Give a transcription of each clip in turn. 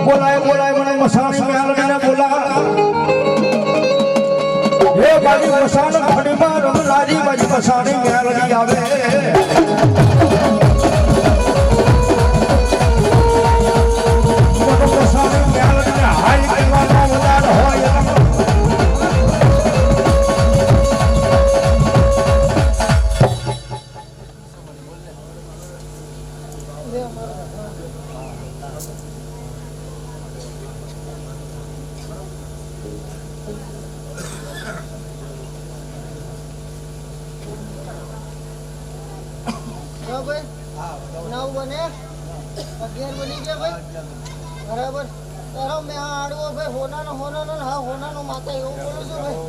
બોલાય બોલાય મને મસાણી મેલડીને બોલા હે બાજી મસાણ ઘડીમાં રમલાજી બાજી મસાણી મેલડી આવે મસાણી મેલડીને હાઈ કરવાનો ઉદાર હોય બરાબર તારો મેં આડવો ભાઈ હોનાનો હા હોનાનો માતા એવું બોલું છું ભાઈ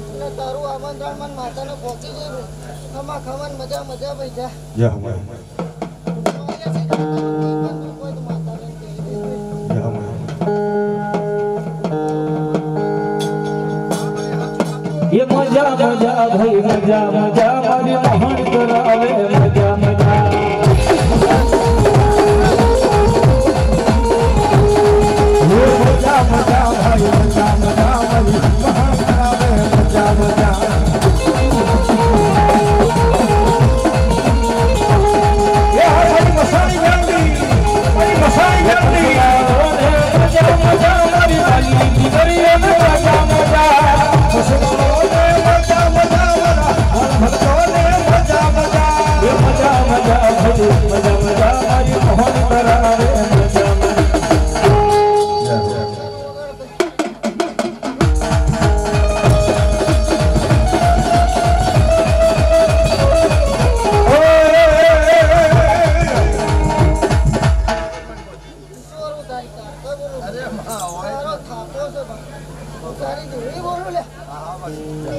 એટલે તારું આમંત્રણ મન માતાને પહોંચી જાય ભાઈ ખમા ખમન મજા મજા ભાઈ જા ये मजा मजा भाई मजा मजा मारी मोहन करावे मजा मजा ये मजा मजा भाई मजा मजा मारी मोहन करावे मजा मजा ये भाई मसानी जल्दी मजा मजा मारी वाली दिगरी मजा मजा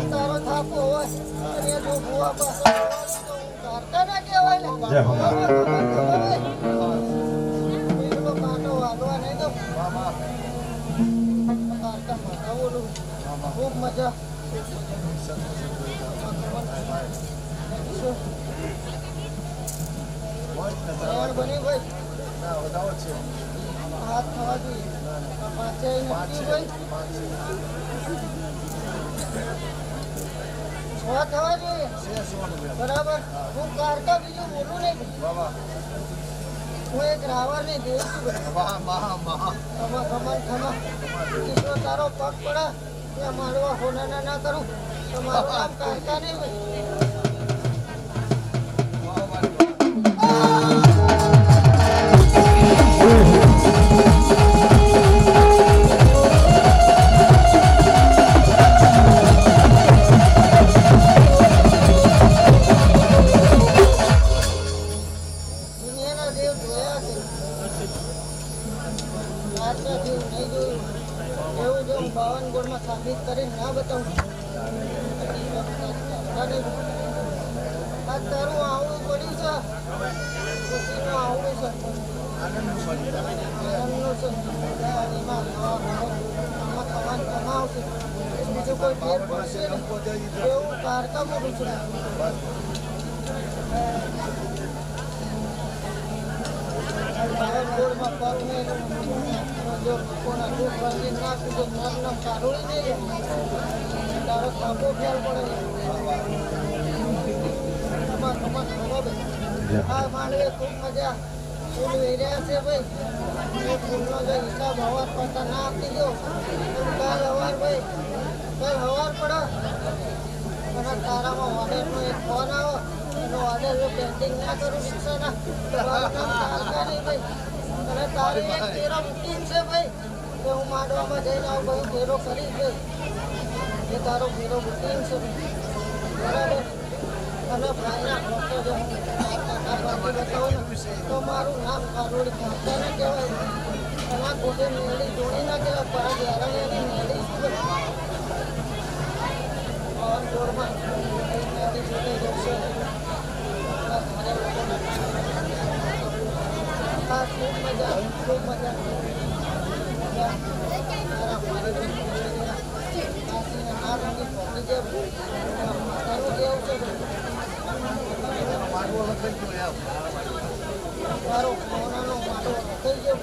તારો થાપો હોય અને જો ભૂવા પાસે કરતા ના કહેવાય ને પેલો કાંટો વાગવા નહીં તો કાંટા માથા બોલું ખૂબ મજા બની ભાઈ હાથ થવા જોઈએ પાંચે નથી ભાઈ થવા જોઈએ બરાબર હું કારકા બીજું બોલું નહીં હું એક રાવર ને દેવ છું તારો પગ પડા ત્યાં મારવા હોના ના કરું તો મારું નામ કારકા નહીં ભાઈ સાબિત કરીને ના બતાવું આ તારું આવડું પડ્યું છે ખુશીનું આવડું છે કમાવશે બીજું કોઈ ફેર પડશે એવું કારકા બોલું છું જો કોના દુઃખ વર્ગી નાખું તો નામ કાઢોળી નહીં તારો કાપો ખ્યાલ પડે હા માંડવે ખૂબ મજા ફૂલ વેર્યા છે ભાઈ એ ફૂલનો જો હિસાબ હવાર પડતા ના આપી દો કાલ હવાર ભાઈ કાલ હવાર પડે અને તારામાં ઓર્ડરનો એક ફોન આવો એનો ઓર્ડર જો પેન્ડિંગ ના કરું રિક્ષાના નહીં ભાઈ અને તારી એક તેરો બુકિંગ છે ભાઈ કે હું માંડવામાં જઈને આવું ભાઈ ફેરો કરી દે એ તારો ફેરો બુકિંગ છે બરાબર અને ભાઈના ફોટો જો બતાવું ને તો મારું નામ કારોડી ખાતા ના કહેવાય અને આ ખોટી મેળી જોડી ના કહેવાય પર જ્યારે એની મેળી શું પવન જોડમાં મેળી જોડે જશે ખૂબ મજા ખૂબ મજા મારો કોનાનો મારો થઈ ગયો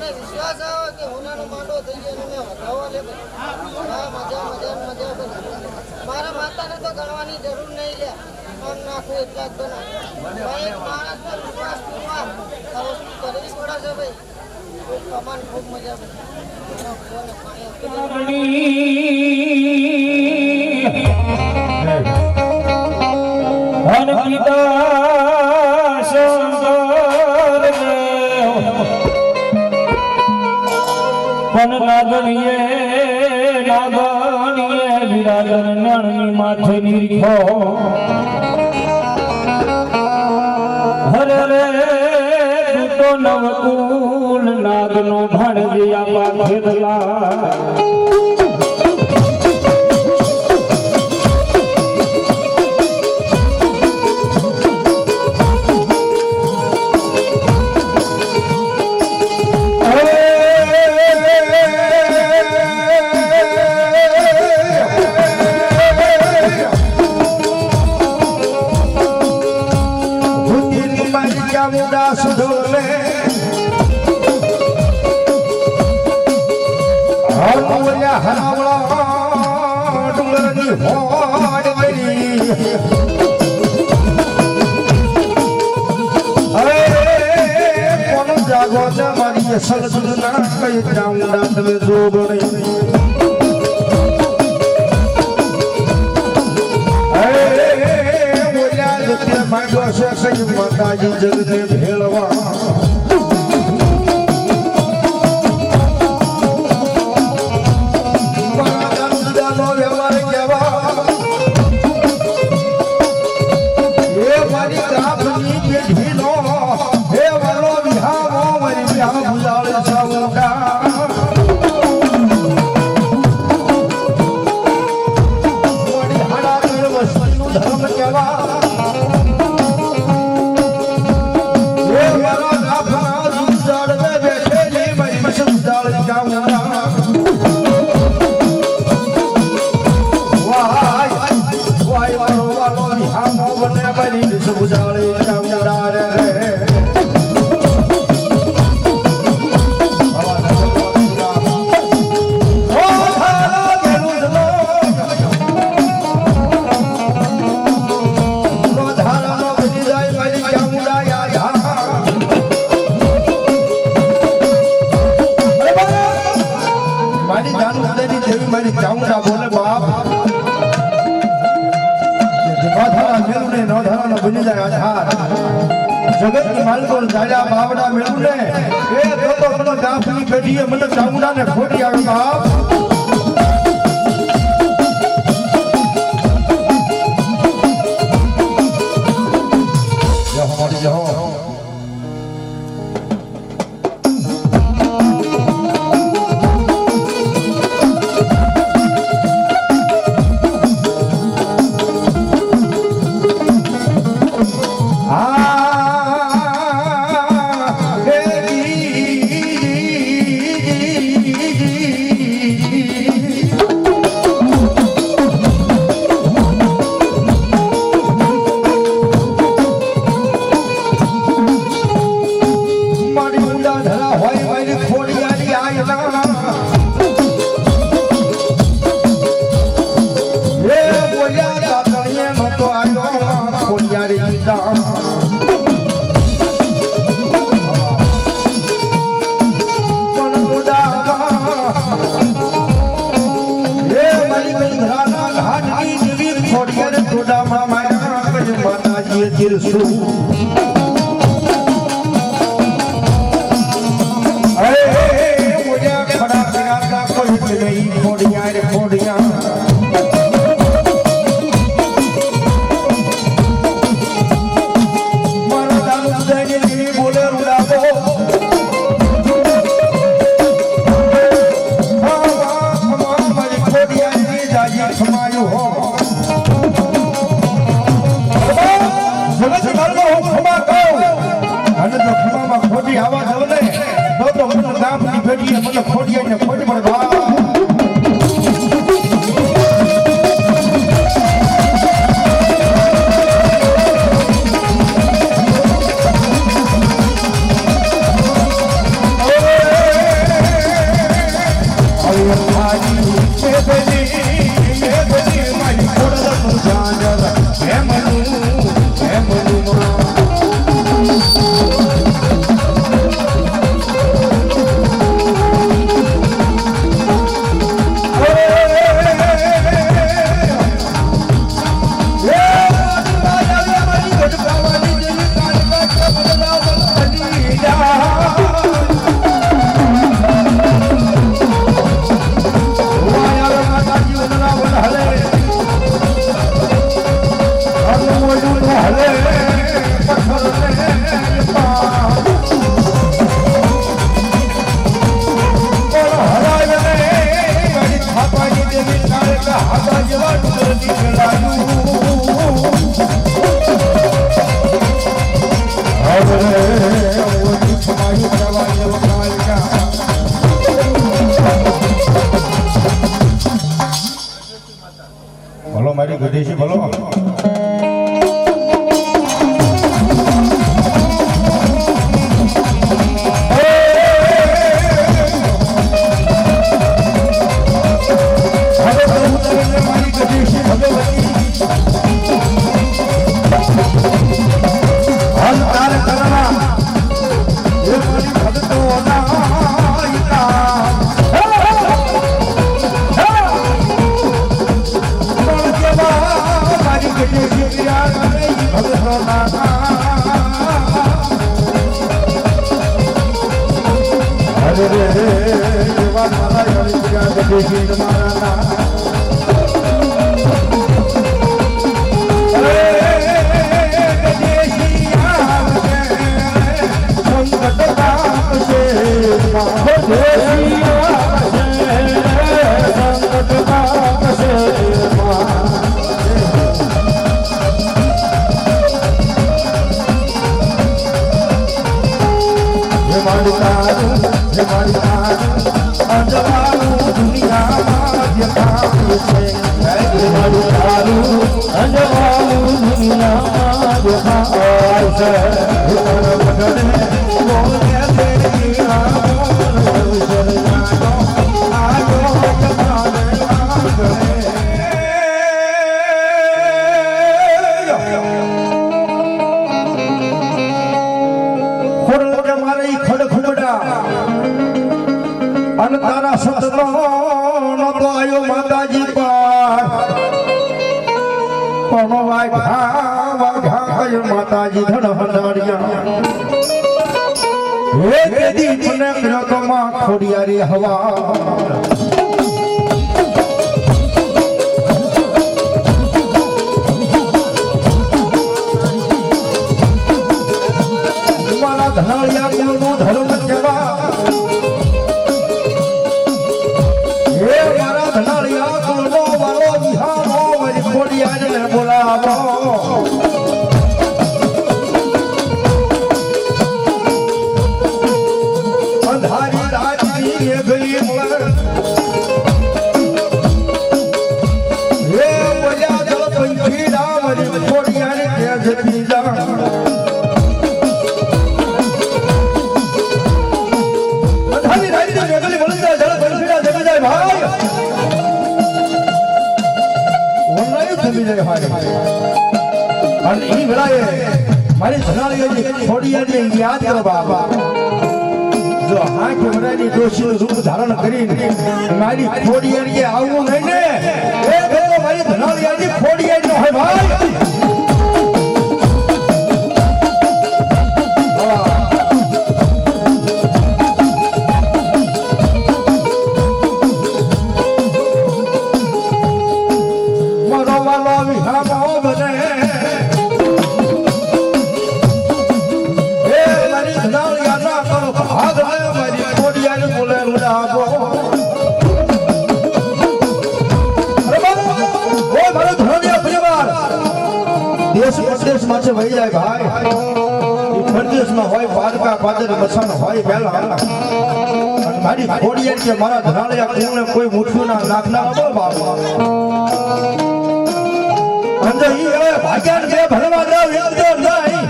મને વિશ્વાસ આવે કે હોનાનો માંડો થઈ ગયો અને મેં વધાવવા લે ભાઈ. હા મજા મજા મજા ભાઈ. મારા માતાને તો ગણવાની જરૂર નહીં લે આમ નાખું એટલા જ બના ભાઈ એક માણસનો વિશ્વાસ પૂરવા આ વસ્તુ કરવી પડે છે ભાઈ. ખૂબ કમાન ખૂબ મજા ભાઈ. નાગણીએ વિરાજન નણની માથે નીખો હરે રે તો નવકુલ નાગનો ભણજિયા પાથેલા મારી સલસલ ના કઈ ચાઉંડા તમે જોબ નહીં ઓલા જગ્યા માંડો છે સહી માતાજી જગને ભેળવા જગત ની માલકો ઝાડા બાવડા મેળવું ને એ તો મને ગાફની પેઢીએ મને ચામુંડા ને ખોટી આવે બાપ જગત માર્ગો મારી ગઢેશી બોલો અને તારા સતનો નતો આયો માતાજી પર પણ વાઘા માતાજી ધન હંડારિયા હે કેદી મને રકમા ખોડિયારી હવા ધનાળિયા કુળનું ધર્મ કેવા હે મારા ધનાળિયા કુળનો વાળો વિહારો વળી ખોડિયારને બોલાવો અંધારી રાતની એ ગઈ મળે હે બોલ્યા જળ પંખી ના વળી ખોડિયાર કે જતી જા મારી ધનાળીઓની ખોડિયારને યાદ કરો બાબા જો હાથ વડાની દોષીનું રૂપ ધારણ કરીને મારી ખોડિયારીએ આવવું નહીં ને એ ભેગો મારી ધનાળીઓની ખોડિયાર નો હોય ભાઈ છે વહી જાય ભાઈ પરદેશમાં હોય પારકા પાદર બસાનો હોય પહેલા મારી ખોડિયાર કે મારા ધનાળિયા કુળને કોઈ મૂઠું ના નાખના બોલ બાબા અંદર ઈ હવે ભાગ્યાન કે ભણવા જાવ એમ તો નહીં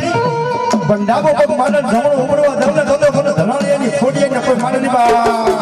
બંડાબો પગ માને જમણો ઉમરવા દવને તો ધનાળિયાની ખોડિયારને કોઈ માને નહીં બા